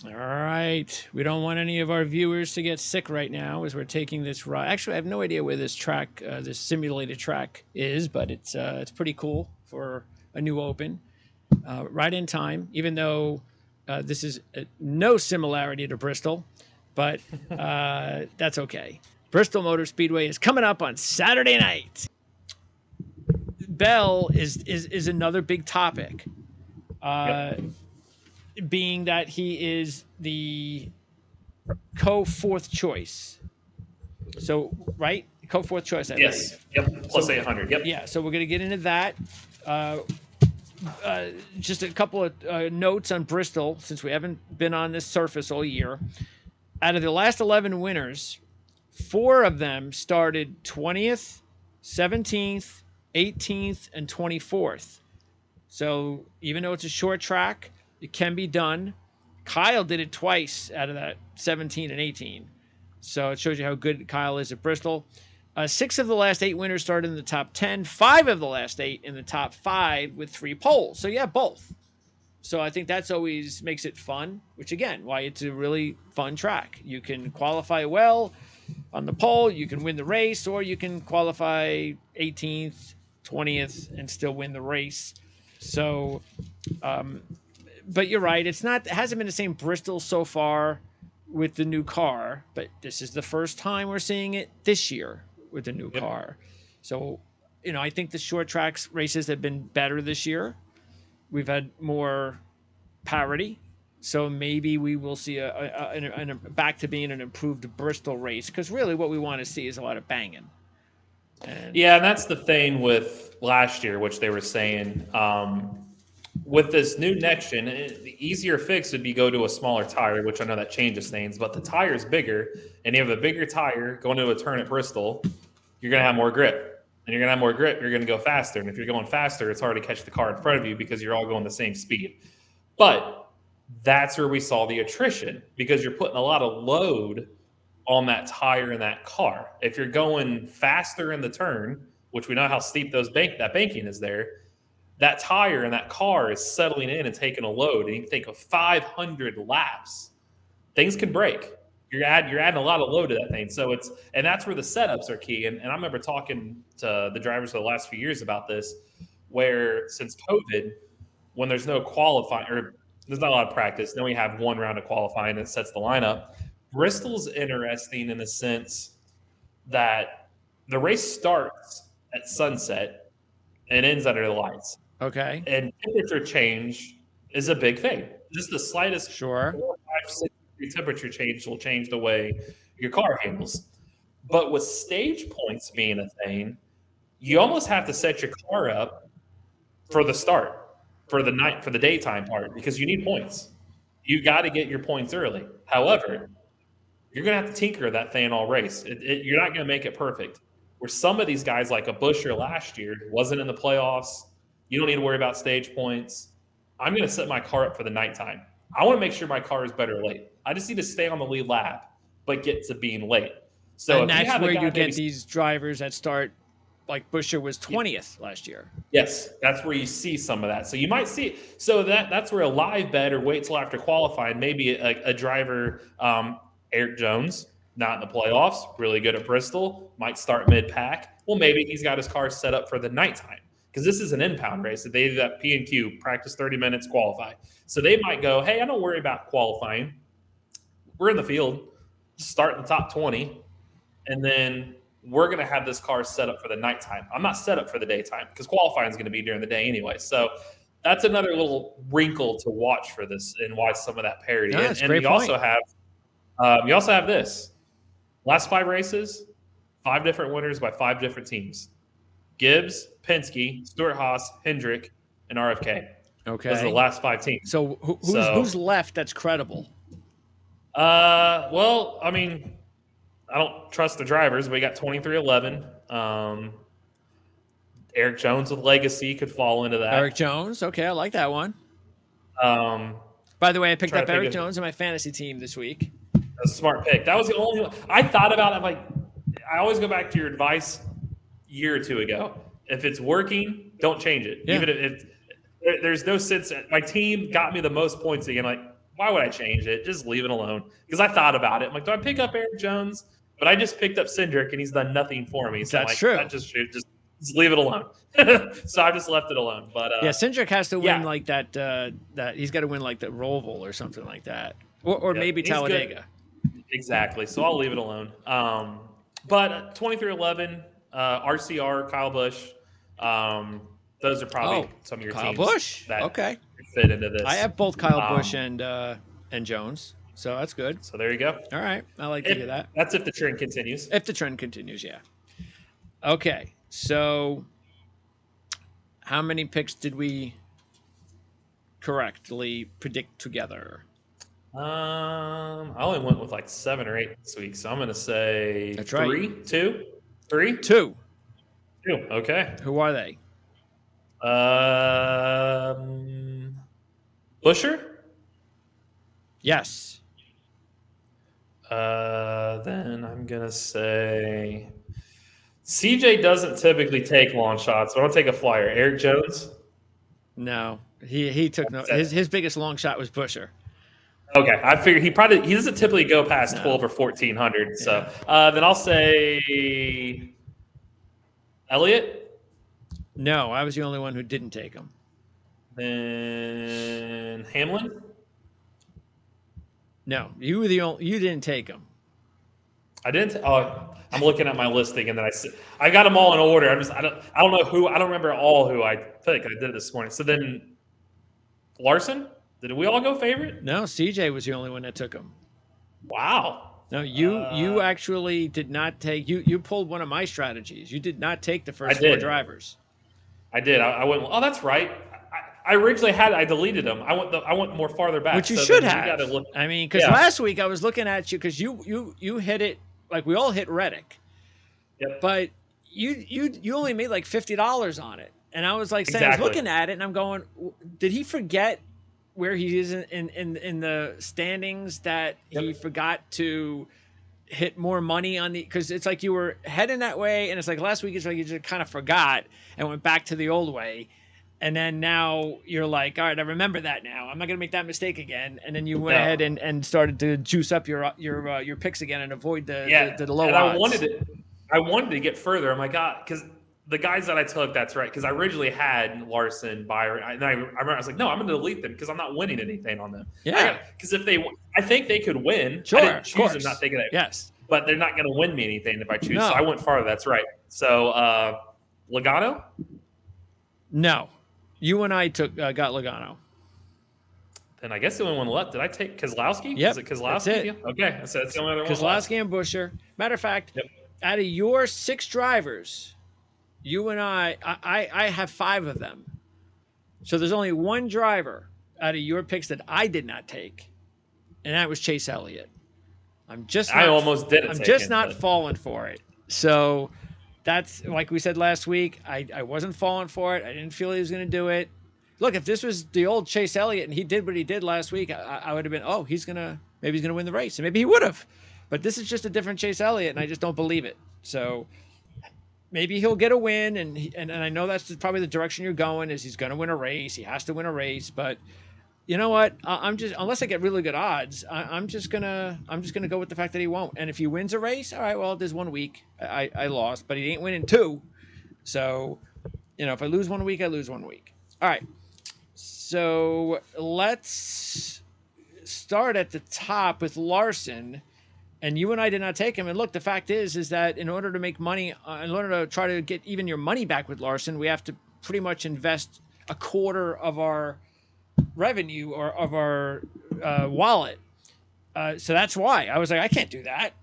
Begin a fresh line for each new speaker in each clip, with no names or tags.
All right. We don't want any of our viewers to get sick right now as we're taking this ride. Actually, I have no idea where this track, this simulated track is, but it's pretty cool for a new open. Right in time, even though this is no similarity to Bristol, but that's okay. Bristol Motor Speedway is coming up on Saturday night. Bell is another big topic.
Yep.
Being that he is the co-fourth choice. So, right? Co-fourth choice, I
Yes.
believe.
Yep. Plus
So,
800. Yep.
yeah, so we're going to get into that. Uh, just a couple of notes on Bristol, since we haven't been on this surface all year. Out of the last 11 winners, 4 of them started 20th, 17th, 18th, and 24th. So even though it's a short track, it can be done. Kyle did it twice out of that 17 and 18. So it shows you how good Kyle is at Bristol. 6 of the last 8 winners started in the top 10. 5 of the last 8 in the top 5 with 3 poles. So yeah, both. So I think that's always makes it fun, which again, why it's a really fun track. You can qualify well on the pole, you can win the race, or you can qualify 18th, 20th, and still win the race. So, but you're right. It hasn't been the same Bristol so far with the new car, but this is the first time we're seeing it this year with the new car. So, I think the short tracks races have been better this year. We've had more parity. So maybe we will see a back to being an improved Bristol race, because really what we want to see is a lot of banging. And
that's the thing with last year, which they were saying. With this new next gen, the easier fix would be go to a smaller tire, which I know that changes things, but the tire is bigger, and you have a bigger tire going to a turn at Bristol, you're going to have more grip. And you're going to have more grip, you're going to go faster. And if you're going faster, it's hard to catch the car in front of you because you're all going the same speed. But that's where we saw the attrition, because you're putting a lot of load on that tire in that car. If you're going faster in the turn, which we know how steep that banking is there, that tire in that car is settling in and taking a load. And you think of 500 laps, things can break. You're adding a lot of load to that thing. So and that's where the setups are key. And I remember talking to the drivers for the last few years about this, where since COVID, when there's no qualifying, or there's not a lot of practice, then we have one round of qualifying that sets the lineup. Bristol's interesting in the sense that the race starts at sunset and ends under the lights.
okay,
And temperature change is a big thing. Just the slightest
sure.
4, 5, 6 degree temperature change will change the way your car handles. But with stage points being a thing, you almost have to set your car up for the start, for the daytime part, because you need points. You got to get your points early. However, you're going to have to tinker that thing all race. You're not going to make it perfect. Where some of these guys, like a Buescher last year, wasn't in the playoffs. You don't need to worry about stage points. I'm going to set my car up for the nighttime. I want to make sure my car is better late. I just need to stay on the lead lap, but get to being late. So
And
if you
that's
have
where
a guy
you get these drivers that start, like Buescher was 20th last year.
Yes, that's where you see some of that. So you might see. So that's where a live bet or wait till after qualifying. Maybe a driver, Eric Jones, not in the playoffs, really good at Bristol, might start mid-pack. Well, maybe he's got his car set up for the nighttime, because this is an impound race. They do that P&Q, practice 30 minutes, qualify. So they might go, hey, I don't worry about qualifying. We're in the field, start in the top 20, and then we're going to have this car set up for the nighttime. I'm not set up for the daytime, because qualifying is going to be during the day anyway. So that's another little wrinkle to watch for this, and why some of that parity.
No,
and you also have this. Last 5 races, 5 different winners by 5 different teams. Gibbs, Penske, Stewart-Haas, Hendrick, and RFK.
Okay.
Those are the last 5 teams.
So who's left that's credible?
Well, I mean, I don't trust the drivers. We got 23-11. Eric Jones with Legacy could fall into that.
Eric Jones. Okay, I like that one.
Um,
By the way, I picked up Eric Jones in my fantasy team this week.
A smart pick. That was the only one. I thought about it. Like, I always go back to your advice a year or 2 ago. If it's working, don't change it.
Yeah.
Even if there's no sense. My team got me the most points again. Like, why would I change it? Just leave it alone. Because I thought about it. I'm like, do I pick up Eric Jones? But I just picked up Cindric, and he's done nothing for me. So I'm
That's
like,
true.
that just leave it alone. So I just left it alone. But
yeah, Cindric has to win
yeah.
like that. That he's got to win like the Roval or something like that, or maybe
he's
Talladega.
good. Exactly. So I'll leave it alone. But 2311, RCR, Kyle Busch. Those are probably some of your
Kyle
teams
Busch.
that
Okay.
fit into this.
I have both Kyle Busch and Jones, so that's good.
So there you go.
All right, I like to hear that.
That's if the trend continues.
If the trend continues, yeah. Okay, so how many picks did we correctly predict together?
I only went with like 7 or 8 this week, so I'm going to say
That's
3,
right.
2, 3,
2.
2. Okay.
Who are they?
Busher?
Yes.
Then I'm going to say CJ doesn't typically take long shots, but I'll take a flyer. Eric Jones?
No, he took no. His biggest long shot was Busher.
Okay, I figured he doesn't typically go past 12 or 1400. So then I'll say Elliott.
No, I was the only one who didn't take him.
Then Hamlin.
No, you were the only. You didn't take him.
I didn't. I'm looking at my listing, and then I got them all in order. I don't know who. I don't remember all who I picked. I did it this morning. So then Larson. Did we all go favorite?
No, CJ was the only one that took him.
Wow.
No, you actually did not take. You pulled one of my strategies. You did not take the first 4 drivers.
I did. I went. Oh, that's right. I originally had. I deleted them. I went more farther back.
Which you should have. I mean, because last week I was looking at you because you hit it like we all hit Reddick.
Yep.
But you only made like $50 on it, and I was like saying, I was looking at it and I'm going, did he forget where he is in the standings that he forgot to hit more money on because it's like you were heading that way, and it's like last week it's like you just kind of forgot and went back to the old way, and then now you're like, all right, I remember that now. I'm not gonna make that mistake again. And then you went ahead and started to juice up your picks again and avoid the low
and
odds.
I wanted to get further. I'm like, because the guys that I took, that's right. Because I originally had Larson, Byron, and I remember I was like, no, I'm going to delete them because I'm not winning anything on them.
Yeah.
Because I think they could win.
Sure,
I didn't choose them, not thinking that.
Yes.
But they're not going to win me anything if I choose.
No.
So I went farther. That's right. So Logano?
No, you and I got Logano.
Then I guess the only one left. Did I take Keselowski?
Yep.
Is it Keselowski?
That's it.
Okay. So that's the only other one.
Keselowski and Busher. Matter of fact, out of your 6 drivers, you and I have 5 of them. So there's only one driver out of your picks that I did not take, and that was Chase Elliott. I'm just not falling for it. So that's like we said last week. I wasn't falling for it. I didn't feel he was going to do it. Look, if this was the old Chase Elliott and he did what he did last week, I would have been, maybe he's gonna win the race, and maybe he would have. But this is just a different Chase Elliott, and I just don't believe it. So maybe he'll get a win, and I know that's probably the direction you're going. Is he's going to win a race? He has to win a race, but you know what? I'm just, unless I get really good odds, I'm just gonna go with the fact that he won't. And if he wins a race, all right, well, there's 1 week I lost, but he ain't winning 2. So if I lose 1 week, I lose 1 week. All right. So let's start at the top with Larson. And you and I did not take him. And look, the fact is that in order to make money, in order to try to get even your money back with Larson, we have to pretty much invest a quarter of our revenue or of our wallet. So that's why I was like, I can't do that.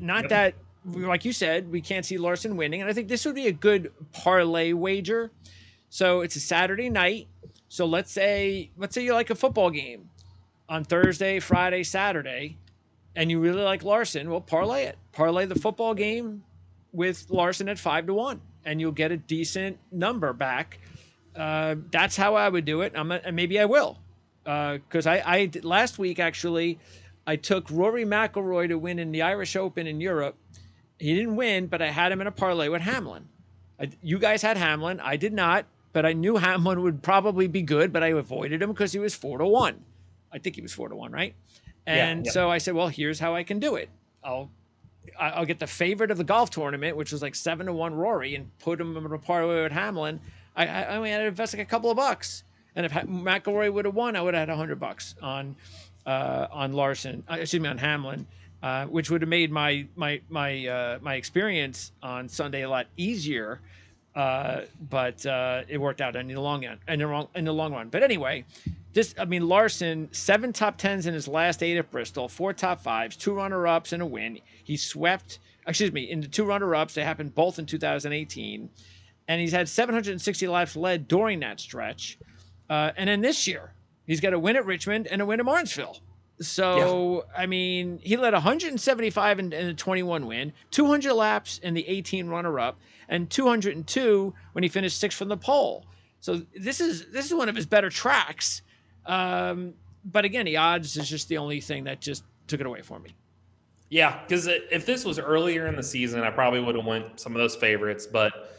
Not that, like you said, we can't see Larson winning. And I think this would be a good parlay wager. So it's a Saturday night. So let's say you like a football game on Thursday, Friday, Saturday, and you really like Larson. Well, parlay it. Parlay the football game with Larson at 5-1, and you'll get a decent number back. That's how I would do it. And maybe I will, because I last week actually I took Rory McIlroy to win in the Irish Open in Europe. He didn't win, but I had him in a parlay with Hamlin. You guys had Hamlin. I did not. But I knew Hamlin would probably be good, but I avoided him because he was 4-1. I think he was 4-1, right?
Yeah,
And
yeah.
so I said, well, here's how I can do it. I'll get the favorite of the golf tournament, which was like 7-1 Rory, and put him in a parlay with Hamlin. I only had to invest like a couple of bucks, and if McElroy would have won, I would have had $100 on Larson. Excuse me, on Hamlin, which would have made my experience on Sunday a lot easier. But it worked out in the long run. In the long run. But anyway, Larson, 7 top tens in his last 8 at Bristol, 4 top fives, 2 runner-ups, and a win. He swept. Excuse me, in the 2 runner-ups, they happened both in 2018, and he's had 760 laps led during that stretch. And then this year, he's got a win at Richmond and a win at Martinsville. So,
Yeah.
he led 175 in the 21 win, 200 laps in the 18 runner-up, and 202 when he finished 6th from the pole. So this is one of his better tracks. But again, the odds is just the only thing that just took it away from me.
Yeah, because if this was earlier in the season, I probably would have went some of those favorites. But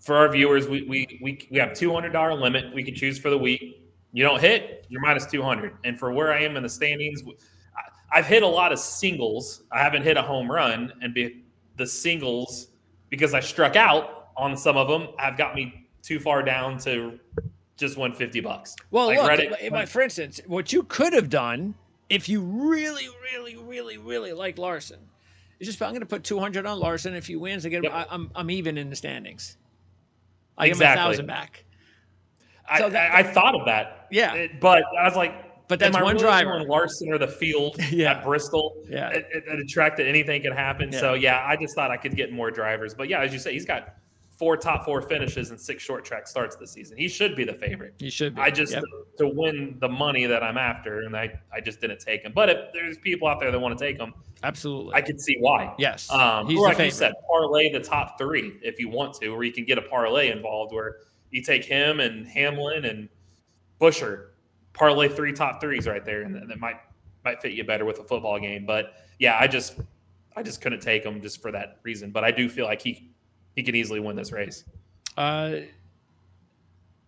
for our viewers, we have $200 limit. We can choose for the week. You don't hit, you're minus 200. And for where I am in the standings, I've hit a lot of singles. I haven't hit a home run, and the singles, because I struck out on some of them, have got me too far down to just win $50.
Well,
like
look,
Reddit,
for instance, what you could have done if you really, really, really, really like Larson is just, I'm going to put 200 on Larson. If he wins,
Yep.
I'm even in the standings. I get my
Exactly.
1,000 back.
I thought of that.
Yeah.
But I was like,
But that's
am I
one
really
driver.
doing Larson or the field at Bristol?
Yeah.
At a track that anything can happen.
Yeah.
So, I just thought I could get more drivers. But, as you say, he's got 4 top 4 finishes and 6 short track starts this season. He should be the favorite.
He should be.
I just, to win the money that I'm after, and I just didn't take him. But if there's people out there that want to take him,
absolutely,
I could see why.
Yes.
Or like you said, parlay the top 3 if you want to, or you can get a parlay involved where you take him and Hamlin and Busher, parlay 3 top 3s right there, and that might fit you better with a football game. But I just couldn't take him just for that reason. But I do feel like he could easily win this race.
And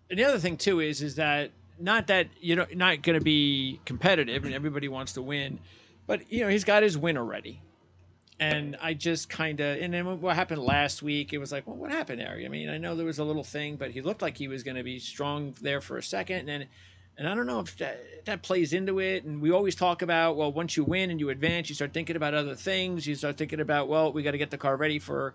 the other thing too is that not that not going to be competitive and everybody wants to win, but he's got his win already. And I just kind of, and then what happened last week, it was like, well, what happened there? I mean, I know there was a little thing, but he looked like he was going to be strong there for a second. And I don't know if that plays into it. And we always talk about, well, once you win and you advance, you start thinking about other things. You start thinking about, well, we got to get the car ready for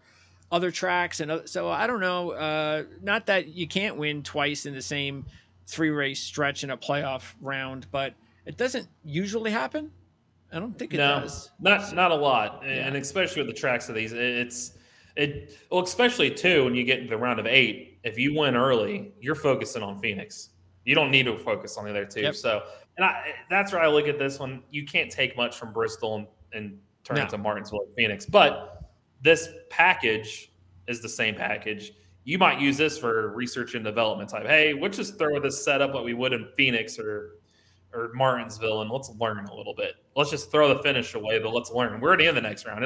other tracks. And so I don't know, not that you can't win twice in the same 3-race stretch in a playoff round, but it doesn't usually happen. I don't think it does.
Not a lot, and especially with the tracks of these, especially too when you get into the round of 8. If you win early, you're focusing on Phoenix. You don't need to focus on the other 2.
Yep.
So, that's where I look at this one. You can't take much from Bristol and turn it to Martinsville and Phoenix, but this package is the same package. You might use this for research and development type. Hey, we'll just throw this setup what we would in Phoenix or Martinsville, and let's learn a little bit. Let's just throw the finish away, but let's learn. We're already in the next round.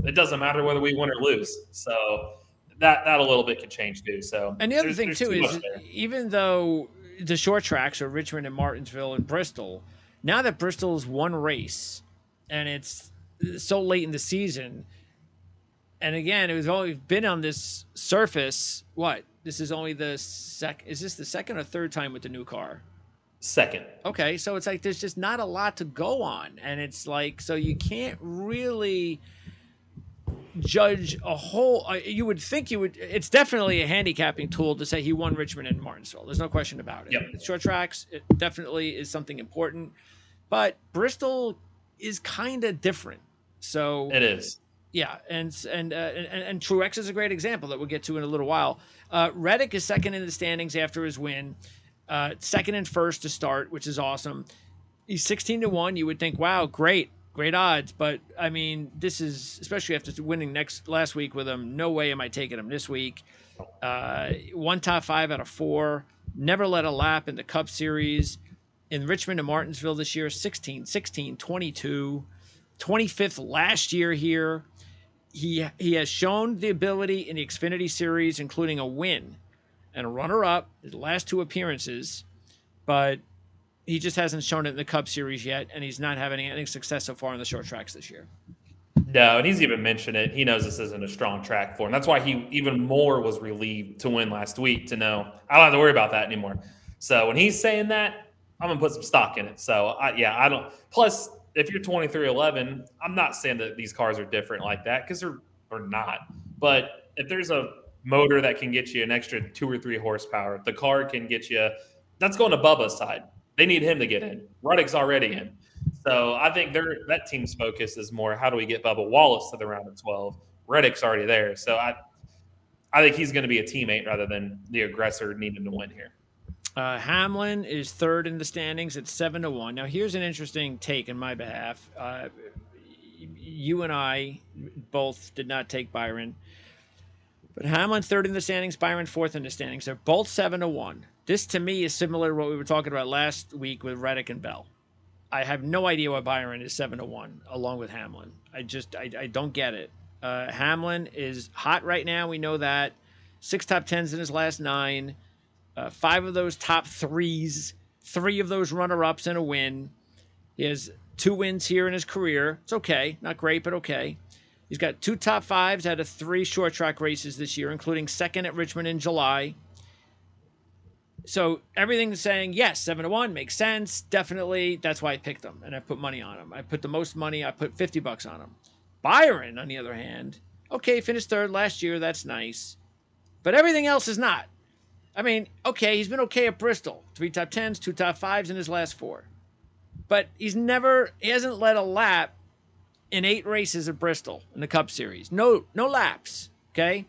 It doesn't matter whether we win or lose. So that a little bit could change too. So,
and the other thing too is, even though the short tracks are Richmond and Martinsville and Bristol, now that Bristol's one race and it's so late in the season, and again, it was only been on this surface. This is only the second. Is this the second or third time with the new car?
Second.
Okay, so it's like there's just not a lot to go on, and it's like, so you can't really judge a whole. You would think you would. It's definitely a handicapping tool to say he won Richmond and Martinsville. There's no question about it.
Yep.
Short tracks, it definitely is something important, but Bristol is kind of different. So
it is.
Yeah, and Truex is a great example that we'll get to in a little while. Reddick is second in the standings after his win. Second and first to start, which is awesome. He's 16-1. You would think, wow, great odds. But I mean, this is, especially after winning last week with him, no way am I taking him this week. 1 top 5 out of 4. Never led a lap in the Cup Series. In Richmond and Martinsville this year, 16, 22, 25th last year here. He has shown the ability in the Xfinity Series, including a win and a runner-up his last 2 appearances, but He just hasn't shown it in the Cup Series yet, and he's not having any success so far on the short tracks this year.
No, and he's even mentioned it. He knows this isn't a strong track for him. That's why he even more was relieved to win last week to know I don't have to worry about that anymore. So when he's saying that, I'm gonna put some stock in it. So I don't. Plus, if you're 2311, I'm not saying that these cars are different like that because they're not. But if there's a motor that can get you an extra 2 or 3 horsepower, the car can get you. That's going to Bubba's side. They need him to get in. Ruddick's already in. So I think that team's focus is more how do we get Bubba Wallace to the round of 12. Reddick's already there. So I think he's going to be a teammate rather than the aggressor needing to win here.
Hamlin is third in the standings at 7-1. Now, here's an interesting take in my behalf. You and I both did not take Byron, but Hamlin third in the standings, Byron fourth in the standings. They're both 7-1. This to me is similar to what we were talking about last week with Reddick and Bell. I have no idea why Byron is 7-1 along with Hamlin. I don't get it. Hamlin is hot right now. We know that. 6 top 10s in his last 9. 5 of those top 3s, 3 of those runner-ups and a win. He has 2 wins here in his career. It's okay. Not great, but okay. He's got 2 top 5s out of 3 short track races this year, including second at Richmond in July. So everything's saying, yes, 7-1 makes sense. Definitely. That's why I picked him, and I put money on him. I put the most money. I put $50 on him. Byron, on the other hand, okay, finished third last year. That's nice. But everything else is not. I mean, okay, he's been okay at Bristol. 3 top 10s, 2 top 5s in his last 4. But he hasn't led a lap in 8 races at Bristol in the Cup Series. No laps, okay?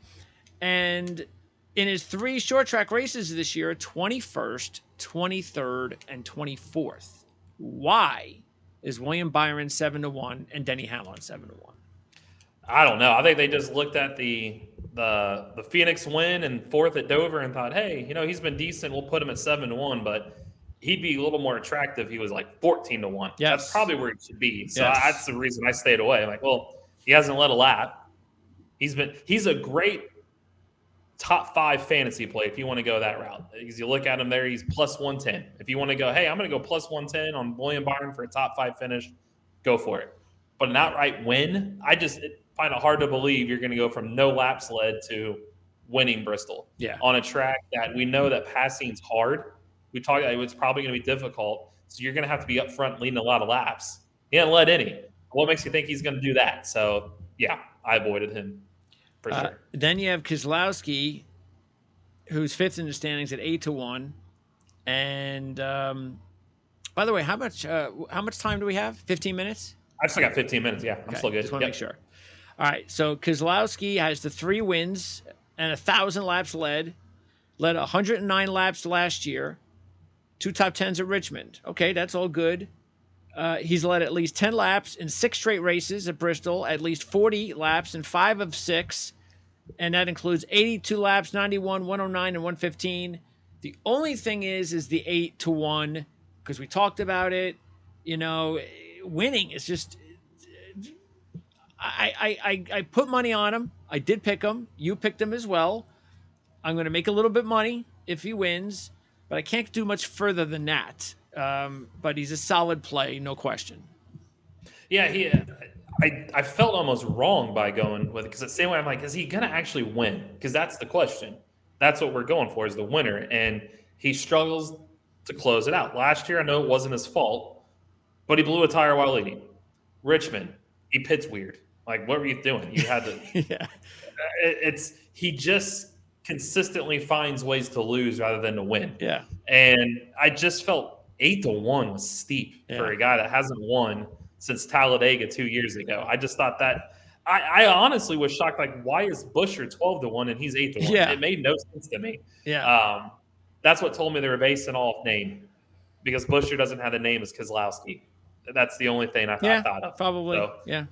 And in his 3 short track races this year, 21st, 23rd, and 24th. Why is William Byron 7-1 and Denny Hamlin 7-1?
I don't know. I think they just looked at the Phoenix win and 4th at Dover and thought, hey, he's been decent. We'll put him at 7-1, but he'd be a little more attractive. He was like 14-1.
Yes.
That's probably where he should be. So
Yes.
That's the reason I stayed away. I'm like, well, he hasn't led a lap. He's a great top 5 fantasy play if you want to go that route. Because you look at him there, he's plus 110. If you want to go, hey, I'm going to go plus 110 on William Byron for a top 5 finish, go for it. But an outright win, I just find it hard to believe you're going to go from no laps led to winning Bristol.
Yeah.
On a track that we know that passing's hard. We talked about it's probably going to be difficult. So you're going to have to be up front leading a lot of laps. He hasn't led any. What makes you think he's going to do that? So, yeah, I avoided him for sure.
Then you have Keselowski, who's 5th in the standings at 8-1. And by the way, how much time do we have? 15 minutes?
I still got 15 minutes. Yeah, I'm still good.
Just want to make sure. All right, so Keselowski has the 3 wins and 1,000 laps led 109 laps last year, 2 top 10s at Richmond. Okay, that's all good. He's led at least 10 laps in 6 straight races at Bristol, at least 40 laps in 5 of 6, and that includes 82 laps, 91, 109, and 115. The only thing is the 8-1, because we talked about it. Winning is just. I put money on him. I did pick him. You picked him as well. I'm going to make a little bit money if he wins, but I can't do much further than that. But he's a solid play, no question.
Yeah, I felt almost wrong by going with it because the same way I'm like, is he going to actually win? Because that's the question. That's what we're going for is the winner. And he struggles to close it out. Last year, I know it wasn't his fault, but he blew a tire while leading. Richmond, he pits weird. Like, what were you doing? You had to.
Yeah.
He just consistently finds ways to lose rather than to win.
Yeah.
And I just felt 8-1 was steep for a guy that hasn't won since Talladega 2 years ago. I just thought that I honestly was shocked. Like, why is Buescher 12-1 and he's 8-1?
Yeah.
It made no sense to me.
Yeah.
That's what told me they were basing off name because Buescher doesn't have the name as Keselowski. That's the only thing I thought of.
Probably.
So,
yeah.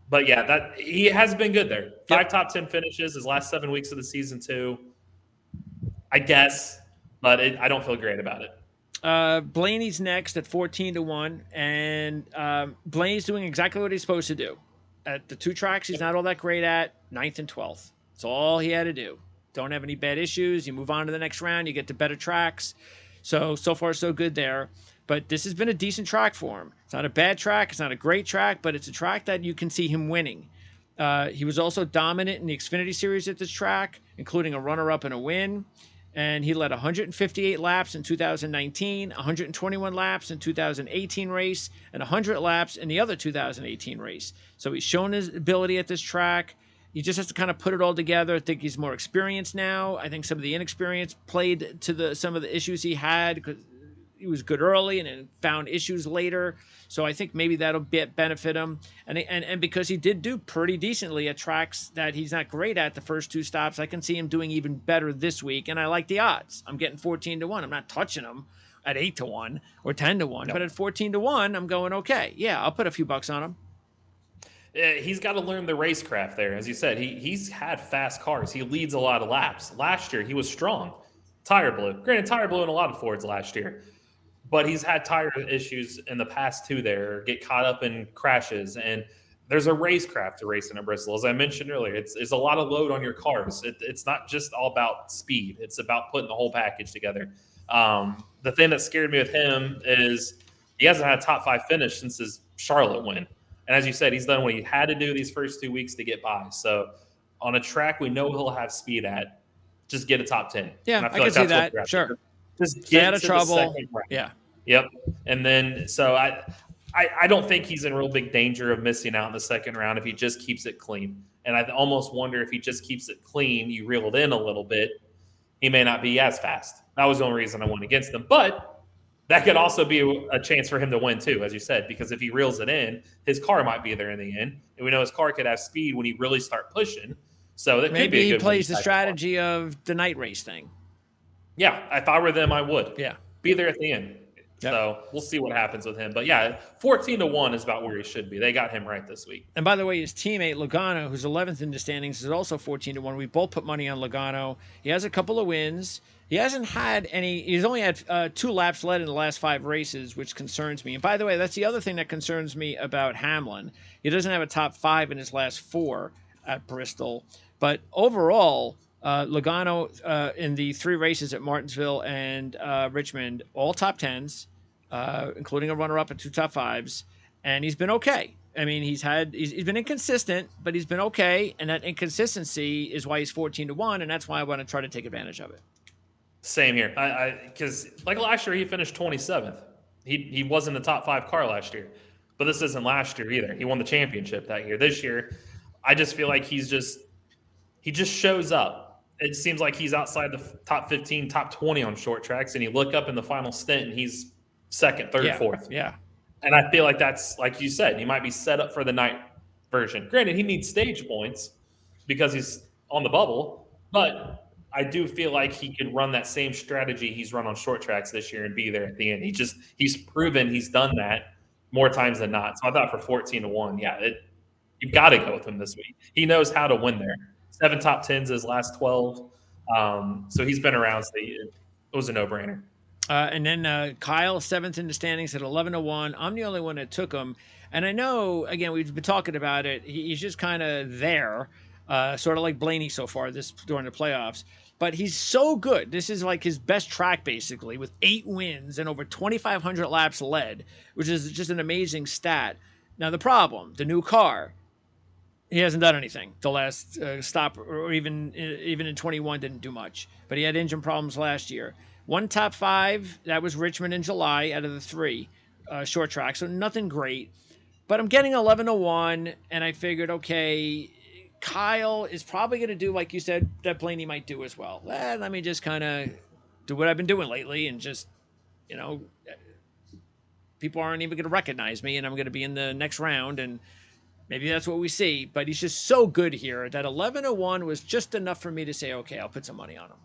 But yeah, that he has been good there. 5 top 10 finishes his last 7 weeks of the season too. I guess, but I don't feel great about it.
Blaney's next at 14-1, and Blaney's doing exactly what he's supposed to do. At the 2 tracks he's not all that great at, 9th and 12th. That's all he had to do. Don't have any bad issues. You move on to the next round. You get to better tracks. So far, so good there. But this has been a decent track for him. It's not a bad track. It's not a great track, but it's a track that you can see him winning. He was also dominant in the Xfinity Series at this track, including a runner-up and a win. And he led 158 laps in 2019, 121 laps in 2018 race, and 100 laps in the other 2018 race. So he's shown his ability at this track. He just has to kind of put it all together. I think he's more experienced now. I think some of the inexperience played to some of the issues he had, because he was good early and then found issues later. So I think maybe that'll benefit him. And because he did do pretty decently at tracks that he's not great at the first two stops, I can see him doing even better this week. And I like the odds. I'm getting 14-1. I'm not touching him at 8-1 or 10-1,
No.
but at 14-1, I'm going, okay, yeah, I'll put a few bucks on him.
He's got to learn the racecraft there. As you said, he's had fast cars. He leads a lot of laps. Last year, he was strong. Tire blew. Granted, tire blew in a lot of Fords last year. But he's had tire issues in the past too there, get caught up in crashes. And there's a racecraft to racing at Bristol. As I mentioned earlier, it's a lot of load on your cars. It's not just all about speed. It's about putting the whole package together. The thing that scared me with him is he hasn't had a top 5 finish since his Charlotte win. And as you said, he's done what he had to do these first 2 weeks to get by. So on a track we know he'll have speed at, just get a top 10.
Yeah, I can see that. Sure.
Just
Stay
get
out of
to
trouble.
the second round.
Yeah.
Yep. And then, so I don't think he's in real big danger of missing out in the second round if he just keeps it clean. And I almost wonder if he just keeps it clean, you reel it in a little bit, he may not be as fast. That was the only reason I went against him. But that could also be a chance for him to win too, as you said, because if he reels it in, his car might be there in the end. And we know his car could have speed when he really start pushing. So that
maybe
could be a
he
good
plays the strategy of the night race thing.
Yeah, if I were them, I would.
Yeah.
Be there at the end. Yep. So we'll see what happens with him. But yeah, 14-1 is about where he should be. They got him right this week.
And by the way, his teammate Logano, who's 11th in the standings, is also 14-1. We both put money on Logano. He has a couple of wins. He hasn't had any. He's only had 2 laps led in the last 5 races, which concerns me. And by the way, that's the other thing that concerns me about Hamlin. He doesn't have a top 5 in his last 4 at Bristol. But overall, Logano in the 3 races at Martinsville and Richmond, all top 10s, including a runner-up and 2 top 5s, and he's been okay. I mean, he's been inconsistent, but he's been okay, and that inconsistency is why he's 14-1, and that's why I want to try to take advantage of it.
Same here, because like last year he finished 27th. He wasn't a top 5 car last year, but this isn't last year either. He won the championship that year. This year, I just feel like he just shows up. It seems like he's outside the top 15, top 20 on short tracks, and you look up in the final stint, and he's second, third, fourth.
Yeah.
And I feel like that's, like you said, he might be set up for the night version. Granted, he needs stage points because he's on the bubble, but I do feel like he could run that same strategy he's run on short tracks this year and be there at the end. He's proven he's done that more times than not. So I thought for 14-1, you've got to go with him this week. He knows how to win there. 7 top 10s his last 12. So he's been around. So it was a no-brainer.
And then Kyle, 7th in the standings at 11-1. I'm the only one that took him. And I know, again, we've been talking about it. He's just kind of there, sort of like Blaney so far during the playoffs. But he's so good. This is like his best track, basically, with 8 wins and over 2,500 laps led, which is just an amazing stat. Now, the problem, the new car, he hasn't done anything. The last stop, or even in 21, didn't do much. But he had engine problems last year. 1 top 5, that was Richmond in July out of the 3 short tracks, so nothing great. But I'm getting 11-1, and I figured, okay, Kyle is probably going to do, like you said, that Blaney might do as well. Let me just kind of do what I've been doing lately and just, people aren't even going to recognize me, and I'm going to be in the next round, and maybe that's what we see. But he's just so good here that 11-1 was just enough for me to say, okay, I'll put some money on him.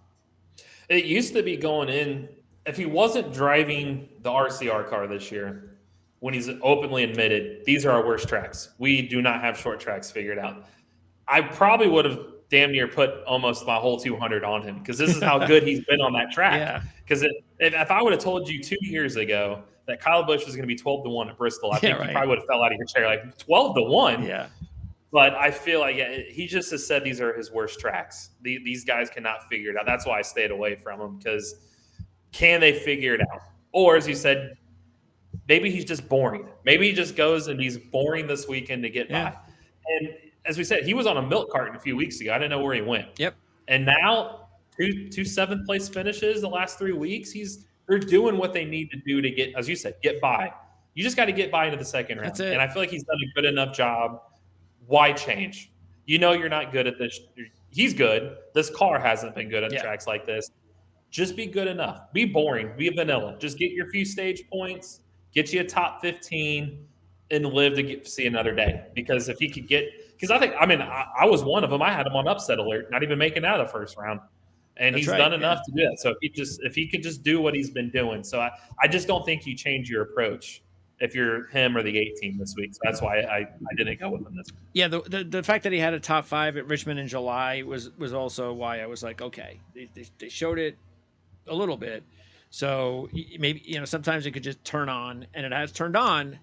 It used to be going in, if he wasn't driving the RCR car this year, when he's openly admitted, these are our worst tracks. We do not have short tracks figured out. I probably would have damn near put almost my whole 200 on him because this is how good he's been on that track.
Yeah.
Because if I would have told you 2 years ago that Kyle Busch was going to be 12-1 at Bristol, I think you probably would have fell out of your chair like 12-1.
Yeah.
But I feel like he just has said these are his worst tracks. These guys cannot figure it out. That's why I stayed away from him because Can they figure it out? Or, as you said, maybe he's just boring. Maybe he just goes and he's boring this weekend to get
Yeah.
by. And as we said, he was on a milk carton a few weeks ago. I didn't know where he went.
Yep.
And now two seventh place finishes the last 3 weeks. They're doing what they need to do to get, as you said, get by. You just got to get by into the second round.
That's it.
And I feel like he's done a good enough job. Why change? You know you're not good at this. He's good. This car hasn't been good at tracks like this. Just be good enough. Be boring. Be vanilla. Just get your few stage points, get you a top 15, and live to see another day. Because if he could because I was one of them. I had him on upset alert, not even making it out of the first round. And he's done enough to do that. So if he could just do what he's been doing. So I just don't think you change your approach if you're him or the 18 this week. So that's why I didn't go with him this week.
Yeah, the fact that he had a top 5 at Richmond in July was also why I was like, okay, they showed it a little bit. So maybe, sometimes it could just turn on, and it has turned on.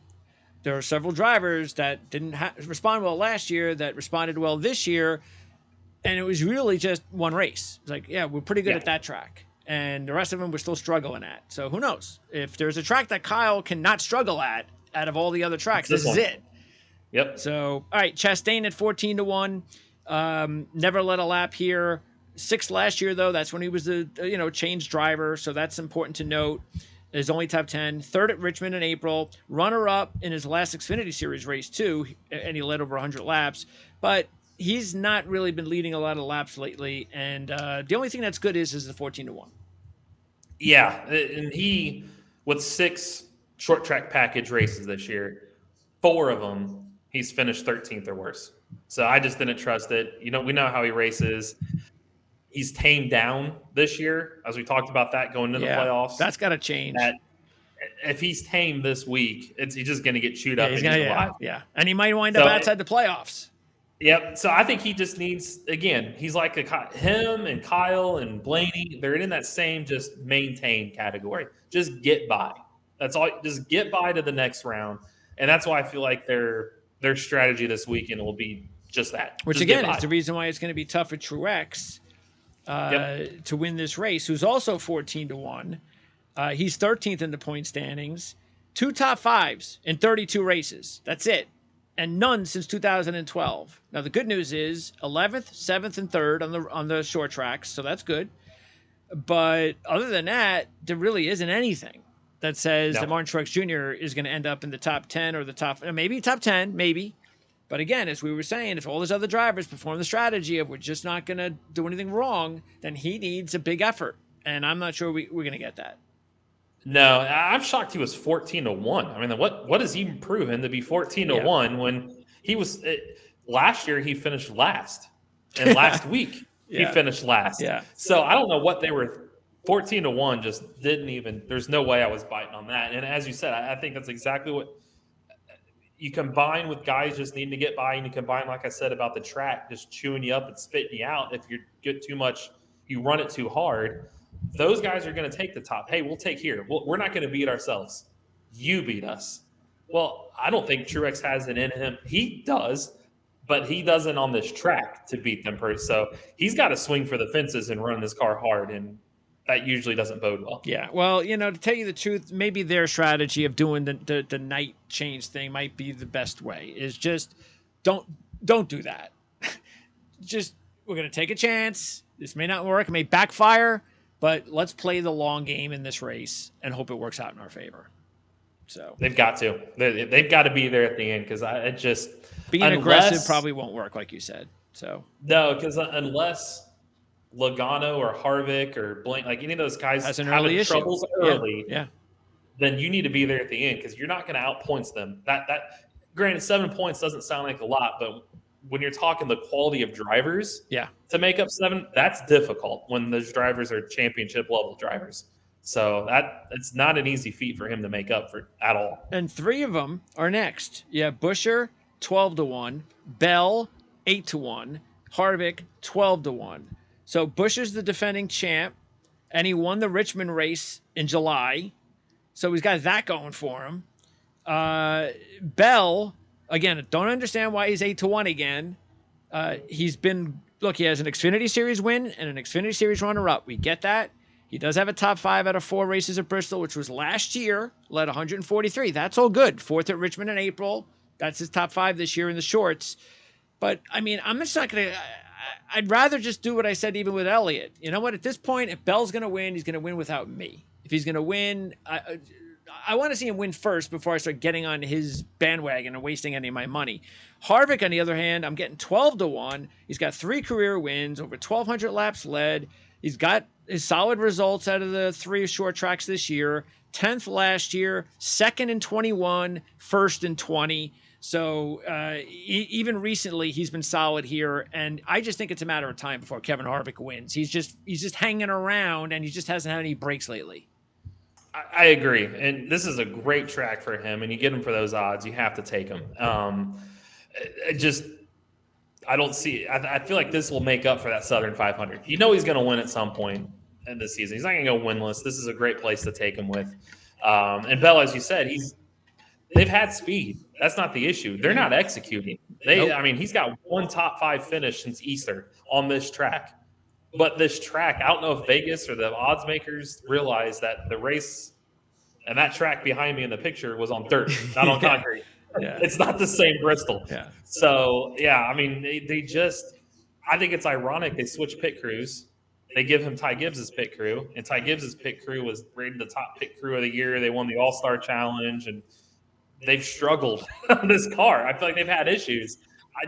There are several drivers that didn't respond well last year that responded well this year. And it was really just one race. It's like, yeah, we're pretty good at that track. And the rest of them we're still struggling at. So who knows? If there's a track that Kyle cannot struggle at out of all the other tracks, this is it.
Yep.
So, all right, Chastain at 14-1. Never led a lap here. 6th last year, though. That's when he was the changed driver. So that's important to note. Is only top 10. 3rd at Richmond in April. Runner-up in his last Xfinity Series race, too. And he led over 100 laps. But he's not really been leading a lot of laps lately, and the only thing that's good is the 14-1.
Yeah, and he, with 6 short track package races this year, 4 of them he's finished 13th or worse. So I just didn't trust it. We know how he races. He's tamed down this year, as we talked about that going into the playoffs.
That's got to change.
If he's tamed this week, he's just going to get chewed up.
Yeah, and he might wind up outside the playoffs.
Yep. So I think he just needs, again, he's like him and Kyle and Blaney. They're in that same just maintain category. Just get by. That's all. Just get by to the next round. And that's why I feel like their strategy this weekend will be just that.
Which,
just
again, is the reason why it's going to be tough for Truex to win this race, who's also 14-1. He's 13th in the point standings. 2 top 5s in 32 races. That's it. And none since 2012. Now the good news is 11th, 7th, and 3rd on the short tracks, so that's good. But other than that, there really isn't anything that says that Martin Truex Jr. is going to end up in the top 10 or the top 10, maybe. But again, as we were saying, if all those other drivers perform the strategy of we're just not going to do anything wrong, then he needs a big effort, and I'm not sure we're going to get that.
No, I'm shocked he was 14-1. I mean, what has he proven to be 14-1 when he was last year? He finished last, and last week he finished last.
Yeah.
So I don't know what they were. 14-1 just didn't even. There's no way I was biting on that. And as you said, I think that's exactly what you combine with guys just needing to get by, and you combine, like I said, about the track just chewing you up and spitting you out. If you get too much, you run it too hard. Those guys are going to take the top. Hey, we'll take here. We're not going to beat ourselves. You beat us. Well, I don't think Truex has it in him. He does, but he doesn't on this track to beat them first. So he's got to swing for the fences and run this car hard, and that usually doesn't bode well.
Yeah, well, to tell you the truth, maybe their strategy of doing the night change thing might be the best way. Is just don't do that. Just we're going to take a chance. This may not work. It may backfire. But let's play the long game in this race and hope it works out in our favor. So
they've got to. They've got to be there at the end because it just
being aggressive probably won't work, like you said. So
no, because unless Logano or Harvick or Blank, like any of those guys having troubles early, then you need to be there at the end because you're not going to outpoints them. That granted, 7 points doesn't sound like a lot, but when you're talking the quality of drivers to make up 7, that's difficult when those drivers are championship level drivers. So it's not an easy feat for him to make up for at all.
And 3 of them are next. Yeah, Buescher 12-1, Bell 8-1, Harvick 12-1. So Buescher's the defending champ, and he won the Richmond race in July. So he's got that going for him. Bell, again, don't understand why he's 8-1 again. He has an Xfinity Series win and an Xfinity Series runner-up. We get that. He does have a top 5 out of 4 races at Bristol, which was last year, led 143. That's all good. 4th at Richmond in April. That's his top 5 this year in the shorts. But, I mean, I'm just not going to – I'd rather just do what I said even with Elliott. You know what? At this point, if Bell's going to win, he's going to win without me. If he's going to win, I want to see him win first before I start getting on his bandwagon and wasting any of my money. Harvick, on the other hand, I'm getting 12-1. He's got 3 career wins, over 1,200 laps led. He's got his solid results out of the 3 short tracks this year. 10th last year, 2nd in 21, 1st in 20. So even recently, he's been solid here, and I just think it's a matter of time before Kevin Harvick wins. He's just hanging around, and he just hasn't had any breaks lately.
I agree, and this is a great track for him. And you get him for those odds, you have to take him. I don't see. I feel like this will make up for that Southern 500. You know he's going to win at some point in this season. He's not going to go winless. This is a great place to take him with. And Bell, as you said, they've had speed. That's not the issue. They're not executing. I mean, he's got 1 top 5 finish since Easter on this track. But this track, I don't know if Vegas or the odds makers realize that the race and that track behind me in the picture was on dirt, not on concrete. Yeah. It's not the same Bristol.
Yeah.
So, yeah, I mean, they just – I think it's ironic they switch pit crews. They give him Ty Gibbs' pit crew, and Ty Gibbs' pit crew was rated the top pit crew of the year. They won the All-Star Challenge, and they've struggled on this car. I feel like they've had issues.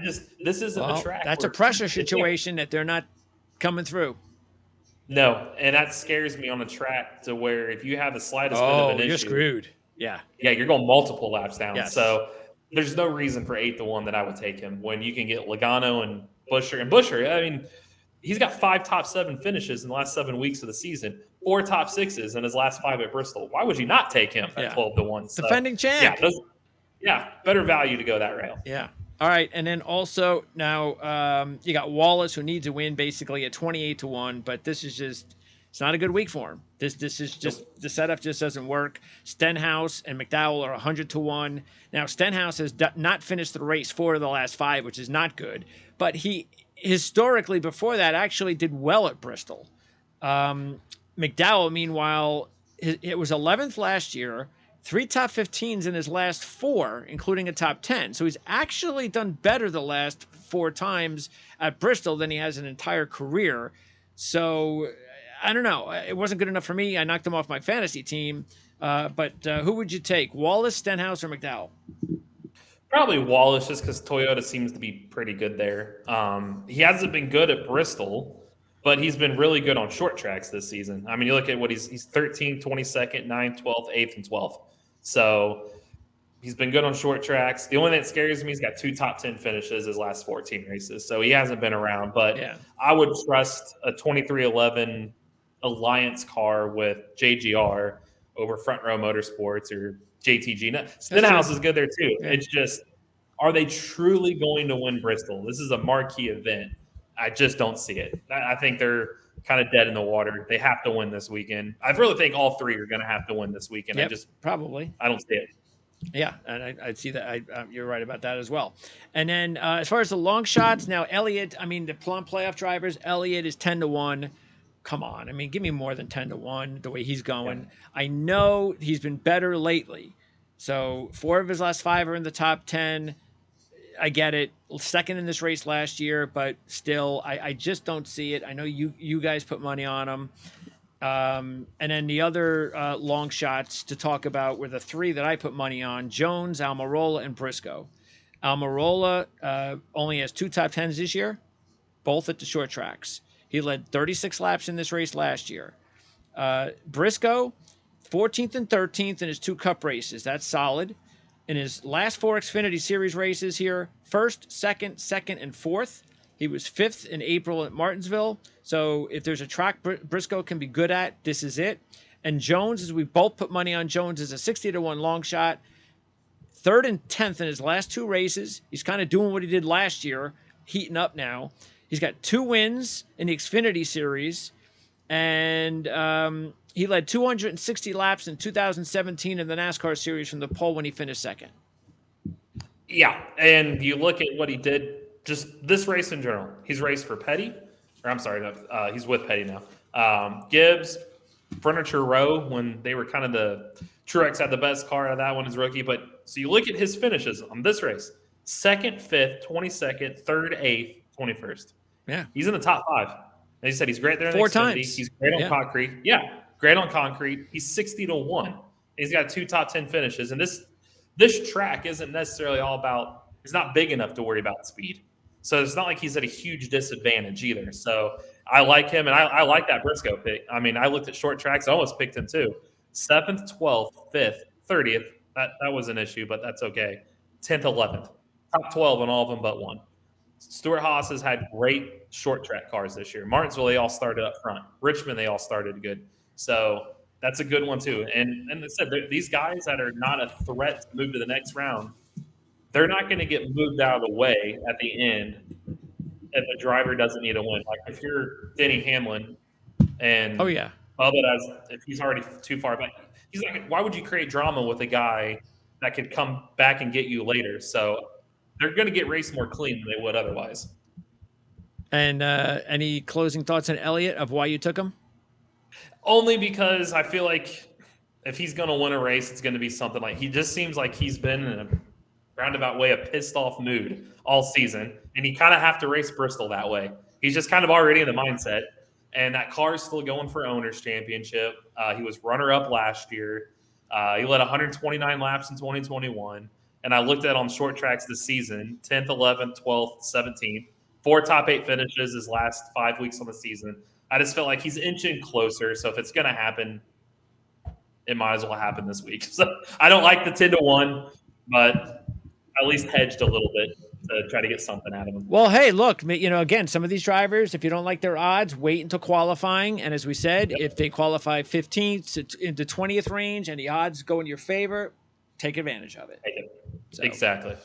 This isn't a track.
That's a pressure situation that they're not coming through.
No, and that scares me on a track to where if you have the slightest bit of an issue,
you're screwed. Yeah,
you're going multiple laps down.
Yes.
So there's no reason for 8-1 that I would take him when you can get Logano and Buescher. And Buescher, I mean, he's got 5 top 7 finishes in the last 7 weeks of the season, 4 top 6s in his last 5 at Bristol. Why would you not take him at 12-1? So,
defending champ.
Better value to go that rail.
Yeah. All right, and then also now you got Wallace, who needs a win basically at 28-1, but this is just—it's not a good week for him. This is just the setup just doesn't work. Stenhouse and McDowell are 100-1. Now Stenhouse has not finished the race 4 of the last 5, which is not good, but he historically before that actually did well at Bristol. McDowell, meanwhile, it was 11th last year. 3 top 15s in his last 4, including a top 10. So he's actually done better the last 4 times at Bristol than he has an entire career. So I don't know. It wasn't good enough for me. I knocked him off my fantasy team. But who would you take, Wallace, Stenhouse, or McDowell?
Probably Wallace, just because Toyota seems to be pretty good there. He hasn't been good at Bristol, but he's been really good on short tracks this season. I mean, you look at what he's 13th, 22nd, 9th, 12th, 8th, and 12th. So he's been good on short tracks. The only thing that scares me, he's got 2 top 10 finishes his last 14 races. So he hasn't been around. But I would trust a 2311 Alliance car with JGR over Front Row Motorsports or JTG. Stenhouse is good there too. Yeah. It's just, are they truly going to win Bristol? This is a marquee event. I just don't see it. I think they're kind of dead in the water. They have to win this weekend. I really think all 3 are going to have to win this weekend.
Yep, probably.
I don't see it.
Yeah, and I'd see that. You're right about that as well. And then as far as the long shots, now Elliott, I mean, the plum playoff drivers, Elliott is 10-1. Come on. I mean, give me more than 10-1 the way he's going. Yeah. I know he's been better lately. So 4 of his last 5 are in the top 10. I get it. 2nd in this race last year, but still, I just don't see it. I know you guys put money on him. And then the other long shots to talk about were the 3 that I put money on: Jones, Almirola, and Briscoe. Almirola only has 2 top 10s this year, both at the short tracks. He led 36 laps in this race last year. Briscoe, 14th and 13th in his 2 cup races. That's solid. In his last 4 Xfinity Series races here, 1st, 2nd, 2nd, and 4th. He was 5th in April at Martinsville. So if there's a track Briscoe can be good at, this is it. And Jones, as we both put money on Jones, is a 60-1 long shot. 3rd and 10th in his last 2 races. He's kind of doing what he did last year, heating up now. He's got 2 wins in the Xfinity Series. And he led 260 laps in 2017 in the NASCAR Series from the pole when he finished 2nd.
Yeah, and you look at what he did just this race in general. He's raced for Petty. Or I'm sorry, he's with Petty now. Gibbs, Furniture Row when they were kind of the Truex had the best car out of that one as rookie. But so you look at his finishes on this race: second, fifth, 22nd, third, eighth, 21st.
Yeah.
He's in the top five. And he said he's great there in the
4
Xfinity.
times.
He's great on
Yeah.
concrete. Yeah, great on concrete. He's 60-1. He's got 2 top 10 finishes. And this track isn't necessarily all about. It's not big enough to worry about speed. So it's not like he's at a huge disadvantage either. So I like him, and I like that Briscoe pick. I mean, I looked at short tracks. I almost picked him too. 7th, 12th, 5th, 30th. That was an issue, but that's okay. 10th, 11th. Top 12 on all of them but one. Stuart Haas has had great short track cars this year. Martinsville, they all started up front. Richmond, they all started good. So that's a good one too. And I said, these guys that are not a threat to move to the next round, they're not going to get moved out of the way at the end if a driver doesn't need a win. Like if you're Denny Hamlin and
Oh, yeah.
if he's already too far back, he's like, why would you create drama with a guy that could come back and get you later? So they're going to get raced more clean than they would otherwise.
And any closing thoughts on Elliott of why you took him?
Only because I feel like if he's going to win a race, it's going to be something like he just seems like he's been in a roundabout way, a pissed off mood all season. And you kind of have to race Bristol that way. He's just kind of already in the mindset. And that car is still going for owner's championship. He was runner up last year. He led 129 laps in 2021. And I looked at on short tracks this season, 10th, 11th, 12th, 17th, 4 top 8 finishes his last 5 weeks on the season. I just felt like he's inching closer. So if it's going to happen, it might as well happen this week. So I don't like the 10-1, but at least hedged a little bit to try to get something out of him.
Well, hey, look, again, some of these drivers, if you don't like their odds, wait until qualifying. And as we said, if they qualify 15th into 20th range and the odds go in your favor, take advantage of it.
So. Exactly.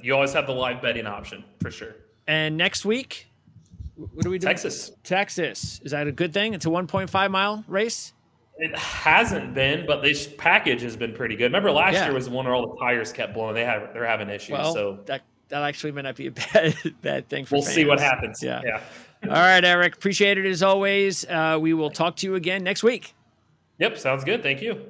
You always have the live betting option for sure.
And next week, what do we do?
Texas.
Is that a good thing? It's a 1.5 mile race?
It hasn't been, but this package has been pretty good. Remember last year was the one where all the tires kept blowing. They're having issues.
Well,
so
that actually may not be a bad thing for
We'll
fans.
see what happens.
Yeah.
All
right, Eric. Appreciate it as always. We will talk to you again next week.
Yep. Sounds good. Thank you.